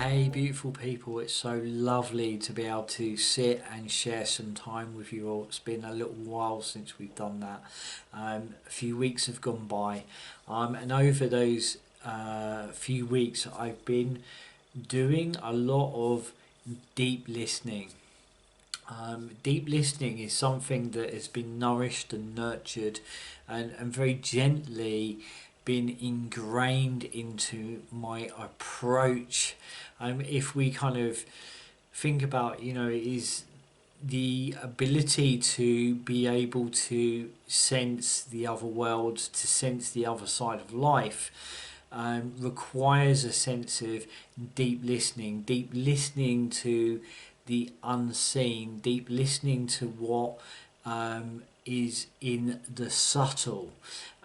Hey, beautiful people, it's so lovely to be able to sit and share some time with you all. It's been a little while since we've done that. A few weeks have gone by, and over those few weeks, I've been doing a lot of deep listening. Deep listening is something that has been nourished and nurtured and very gently been ingrained into my approach. If we kind of think about, is the ability to be able to sense the other world, to sense the other side of life, requires a sense of deep listening to the unseen, deep listening to what is in the subtle.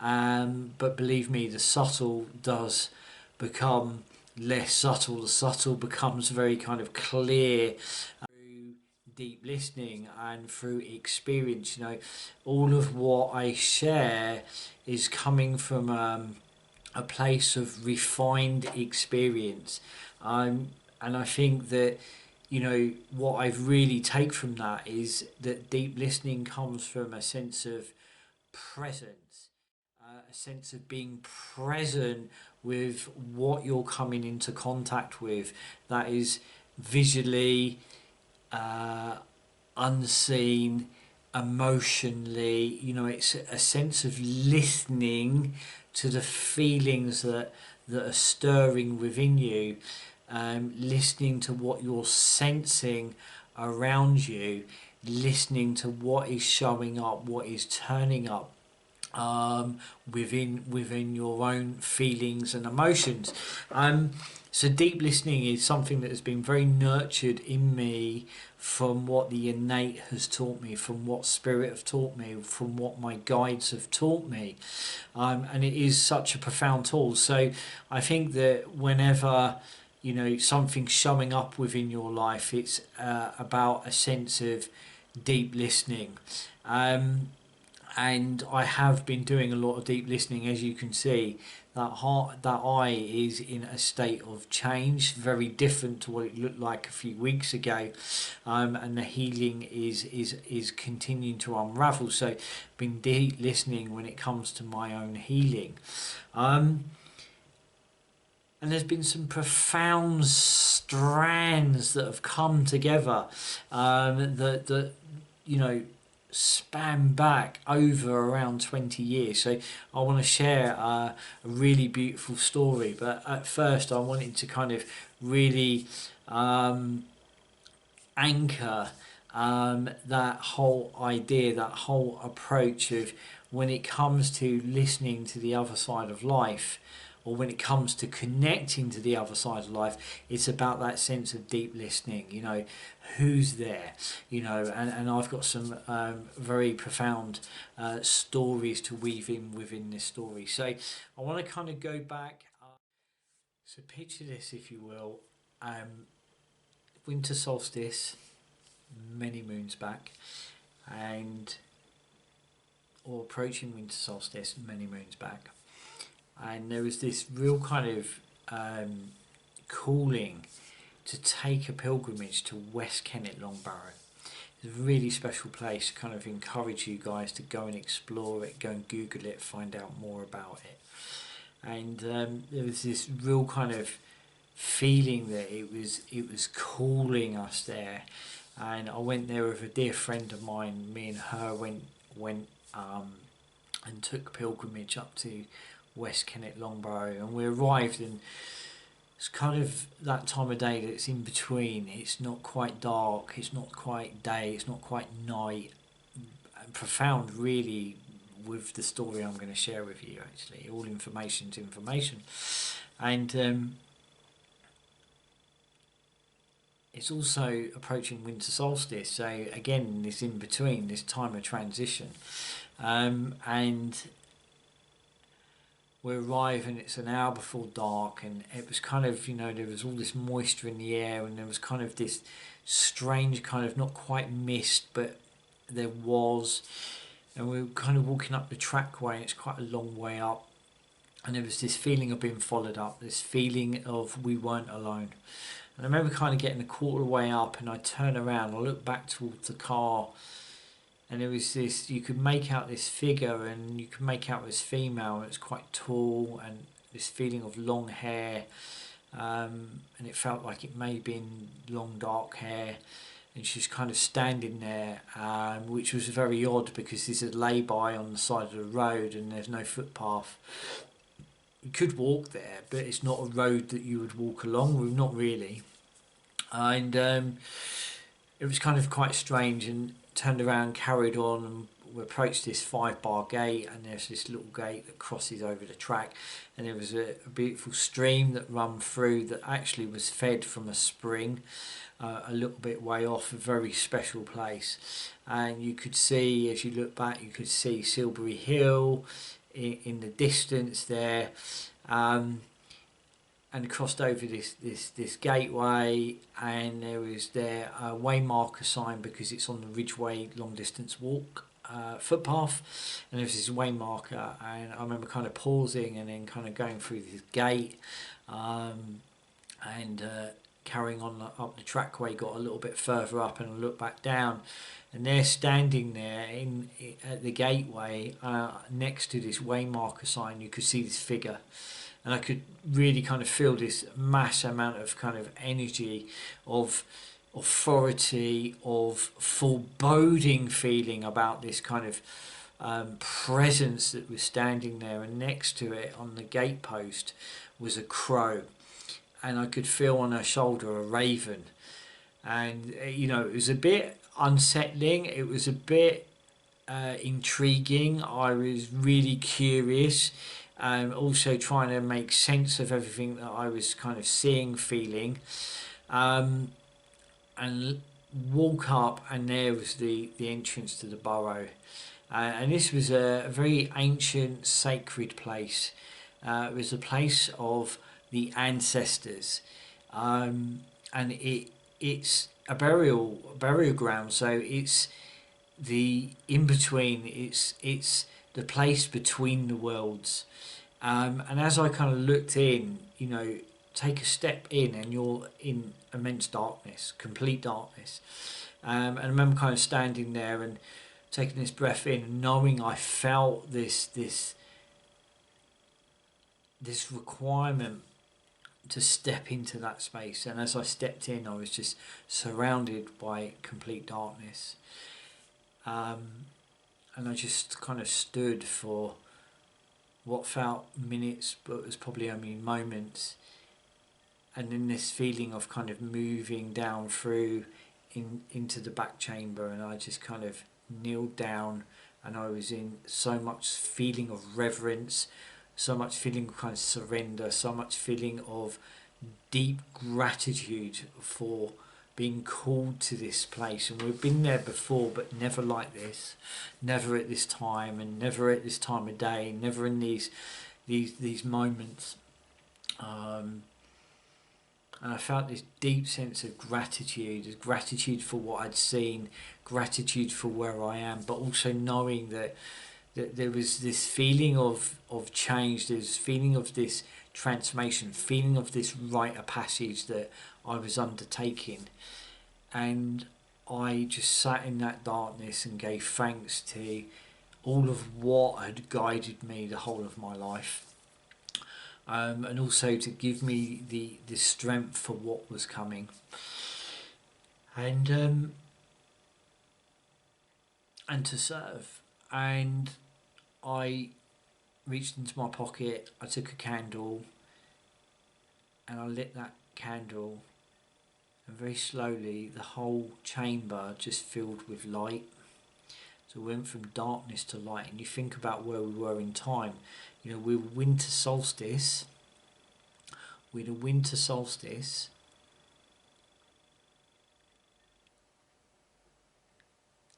But believe me, the subtle does become less subtle. The subtle becomes very kind of clear through deep listening and through experience. All of what I share is coming from a place of refined experience. And I think that, what I've really take from that is that deep listening comes from a sense of presence, a sense of being present with what you're coming into contact with. That is visually, unseen, emotionally. It's a sense of listening to the feelings that are stirring within you, listening to what you're sensing around you, listening to what is showing up, what is turning up within your own feelings and emotions. So deep listening is something that has been very nurtured in me from what the innate has taught me, from what spirit have taught me, from what my guides have taught me. And it is such a profound tool. So I think that whenever something's showing up within your life, it's about a sense of deep listening. And I have been doing a lot of deep listening. As you can see, that eye is in a state of change, very different to what it looked like a few weeks ago, and the healing is continuing to unravel. So, been deep listening when it comes to my own healing. And there's been some profound strands that have come together, that span back over around 20 years. So I want to share a really beautiful story, but at first I wanted to kind of really anchor that whole idea, that whole approach of when it comes to listening to the other side of life, or when it comes to connecting to the other side of life, it's about that sense of deep listening. Who's there? And I've got some very profound stories to weave in within this story. So I want to kind of go back. So picture this, if you will. Winter solstice, many moons back, or approaching winter solstice, many moons back. And there was this real kind of calling to take a pilgrimage to West Kennet, Long Burrow. It's a really special place. Kind of encourage you guys to go and explore it, go and Google it, find out more about it. And there was this real kind of feeling that it was calling us there. And I went there with a dear friend of mine. Me and her went and took pilgrimage up to West Kennet, Long Burrow, and we arrived, and it's kind of that time of day that's in between. It's not quite dark, it's not quite day, it's not quite night. And profound, really, with the story I'm going to share with you. Actually, all information's information, and it's also approaching winter solstice. So again, this in between, this time of transition, and we arrive and it's an hour before dark, and it was kind of, there was all this moisture in the air, and there was kind of this strange kind of, not quite mist, but there was, and we were kind of walking up the trackway, and it's quite a long way up, and there was this feeling of being followed up, this feeling of we weren't alone. And I remember kind of getting a quarter way up, and I turned around, I looked back towards the car, and there was this, you could make out this figure, and you could make out this female, and it was quite tall, and this feeling of long hair, and it felt like it may have been long dark hair, and she's kind of standing there, which was very odd because there's a lay-by on the side of the road and there's no footpath. You could walk there, but it's not a road that you would walk along. Well, not really. And it was kind of quite strange, and turned around, carried on, and we approached this 5-bar gate, and there's this little gate that crosses over the track, and there was a beautiful stream that ran through that actually was fed from a spring a little bit way off, a very special place. And you could see, as you look back, you could see Silbury Hill in the distance there, and crossed over this gateway, and there was there a waymarker sign because it's on the Ridgeway long distance walk footpath, and there was this waymarker, and I remember kind of pausing and then kind of going through this gate, and carrying on up the trackway, got a little bit further up, and I looked back down, and they're standing there at the gateway next to this waymarker sign. You could see this figure, and I could really kind of feel this mass amount of kind of energy, of authority, of foreboding feeling about this kind of presence that was standing there. And next to it on the gatepost was a crow, and I could feel on her shoulder a raven. And it was a bit unsettling, it was a bit intriguing. I was really curious, also trying to make sense of everything that I was kind of seeing, feeling, and walk up, and there was the entrance to the burrow, and this was a very ancient sacred place. It was a place of the ancestors, and it's a burial ground, so it's the in between, it's the place between the worlds. And as I kind of looked in, take a step in, and you're in immense darkness, complete darkness. And I remember kind of standing there and taking this breath in, and knowing I felt this requirement to step into that space. And as I stepped in, I was just surrounded by complete darkness. And I just kind of stood for what felt minutes, but was probably only moments. And then this feeling of kind of moving down through into the back chamber, and I just kind of kneeled down, and I was in so much feeling of reverence, so much feeling of kind of surrender, so much feeling of deep gratitude for being called to this place. And we've been there before, but never like this, never at this time, and never at this time of day, never in these moments. And I felt this deep sense of gratitude for what I'd seen, gratitude for where I am, but also knowing that there was this feeling of change, this feeling of this transformation, feeling of this rite of passage that I was undertaking. And I just sat in that darkness and gave thanks to all of what had guided me the whole of my life. And also to give me the strength for what was coming. And to serve. And I reached into my pocket, I took a candle, and I lit that candle, and very slowly the whole chamber just filled with light. So we went from darkness to light. And you think about where we were in time. We were winter solstice. We had a winter solstice.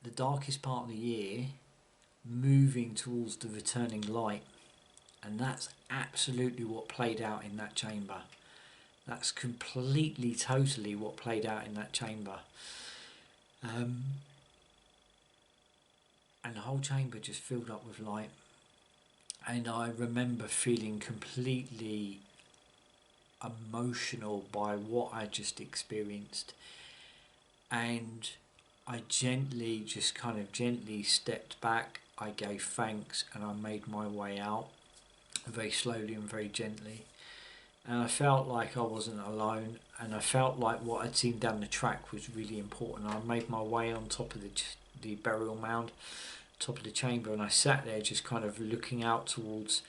The darkest part of the year, moving towards the returning light. And that's absolutely what played out in that chamber. That's completely, totally what played out in that chamber. And the whole chamber just filled up with light. and I remember feeling completely emotional by what I just experienced, and I gently, just kind of gently stepped back. I gave thanks and I made my way out very slowly and very gently. And I felt like I wasn't alone, and I felt like what I'd seen down the track was really important. I made my way on top of the burial mound, top of the chamber, and I sat there just kind of looking out towards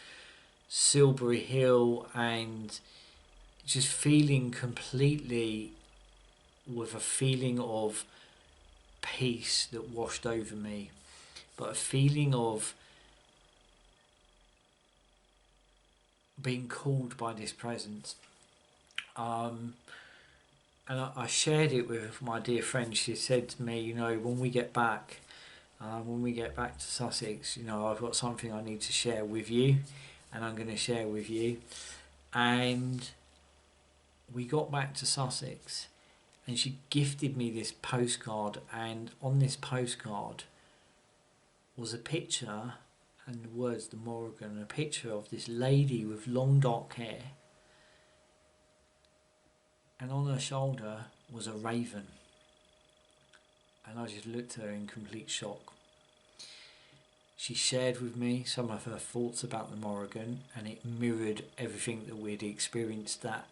Silbury Hill and just feeling completely, with a feeling of peace that washed over me, but a feeling of being called by this presence. Um, and I shared it with my dear friend. She said to me, you know, when we get back to Sussex, you know, I've got something I need to share with you, and I'm going to share with you. And we got back to Sussex, and she gifted me this postcard, and on this postcard was a picture and the words "the Morrigan," a picture of this lady with long dark hair, and on her shoulder was a raven. And I just looked at her in complete shock. She shared with me some of her thoughts about the Morrigan, and it mirrored everything that we'd experienced that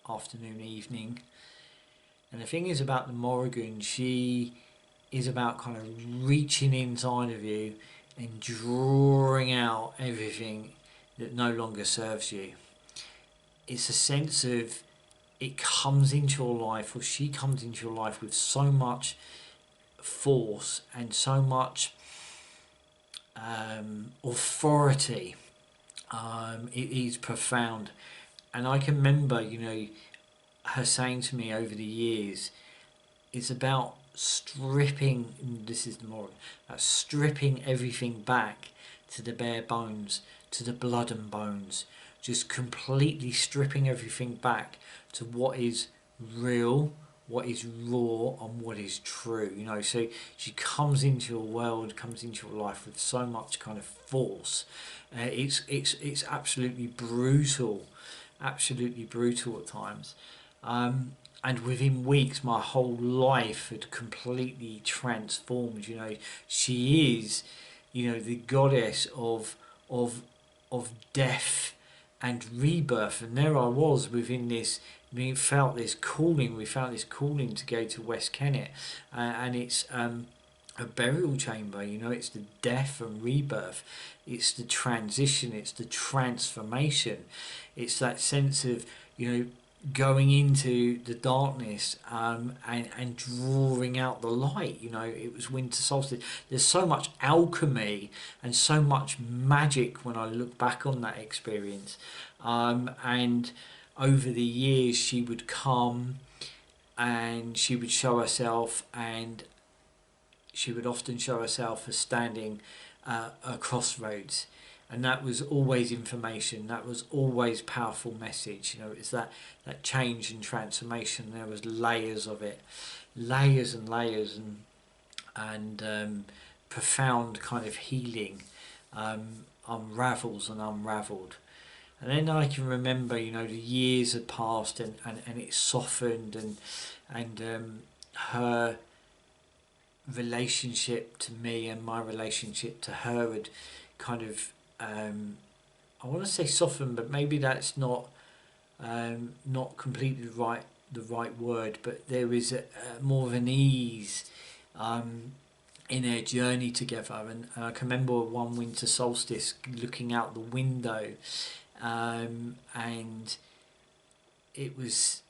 afternoon, evening. And the thing is about the Morrigan, she is about kind of reaching inside of you and drawing out everything that no longer serves you. It's a sense of, it comes into your life, or she comes into your life with so much force and so much authority. It is profound. And I can remember, you know, her saying to me over the years, it's about stripping, this is the moral, stripping everything back to the bare bones, to the blood and bones, just completely stripping everything back to what is real, what is raw, and what is true. You know, so she comes into your world, comes into your life with so much kind of force. It's absolutely brutal, absolutely brutal at times. And within weeks, my whole life had completely transformed. You know, she is, you know, the goddess of of death and rebirth. And there I was within this. We felt this calling. We felt this calling to go to West Kennet, and it's a burial chamber. You know, it's the death and rebirth. It's the transition. It's the transformation. It's that sense of, you know, going into the darkness, and drawing out the light. You know, it was winter solstice. There's so much alchemy and so much magic when I look back on that experience. And over the years, she would come and she would show herself, and she would often show herself as standing a crossroads, and that was always information. That was always powerful message. You know, it's that change and transformation. There was layers of it, layers and layers, and profound kind of healing, unravels and unravelled. And then I can remember, you know, the years had passed, and it softened, and her relationship to me and my relationship to her had kind of, I want to say softened, but maybe that's not completely the right word. But there is a more of an ease in their journey together. And I can remember one winter solstice looking out the window, and it was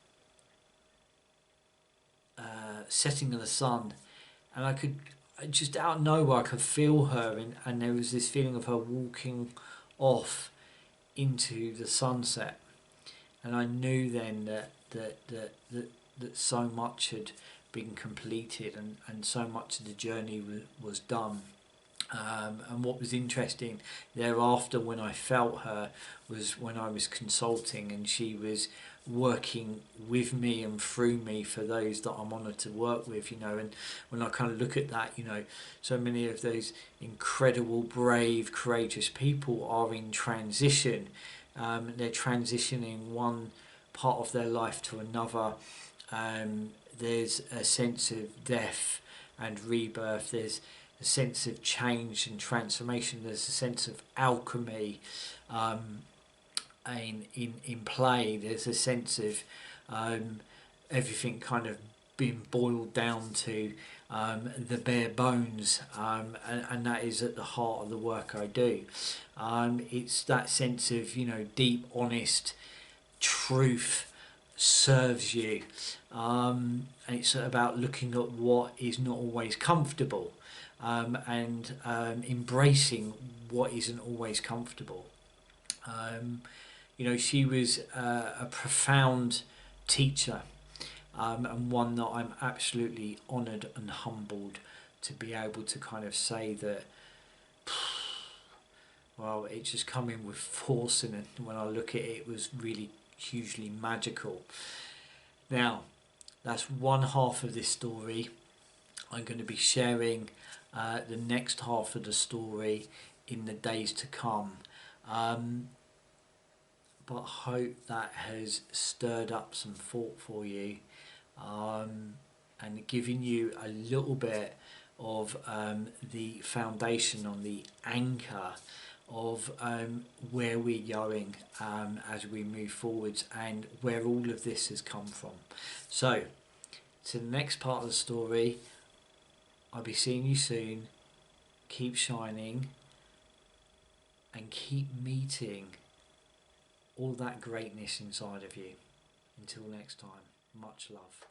setting of the sun, and I could just out of nowhere I could feel her, and there was this feeling of her walking off into the sunset, and I knew then that so much had been completed, and so much of the journey was done. And what was interesting thereafter when I felt her was when I was consulting and she was working with me and through me for those that I'm honoured to work with, and when I kind of look at that, so many of those incredible, brave, courageous people are in transition. They're transitioning one part of their life to another. There's a sense of death and rebirth. There's a sense of change and transformation. There's a sense of alchemy in play. There's a sense of everything kind of being boiled down to the bare bones, and that is at the heart of the work I do. It's that sense of deep, honest truth serves you, and it's about looking at what is not always comfortable, and embracing what isn't always comfortable. She was a profound teacher, and one that I'm absolutely honoured and humbled to be able to kind of say that, well, it just come in with force, and when I look at it, it was really hugely magical. Now, that's one half of this story. I'm going to be sharing the next half of the story in the days to come. But I hope that has stirred up some thought for you, and given you a little bit of the foundation, on the anchor of where we're going as we move forwards, and where all of this has come from. So, to the next part of the story, I'll be seeing you soon. Keep shining and keep meeting all that greatness inside of you. Until next time, much love.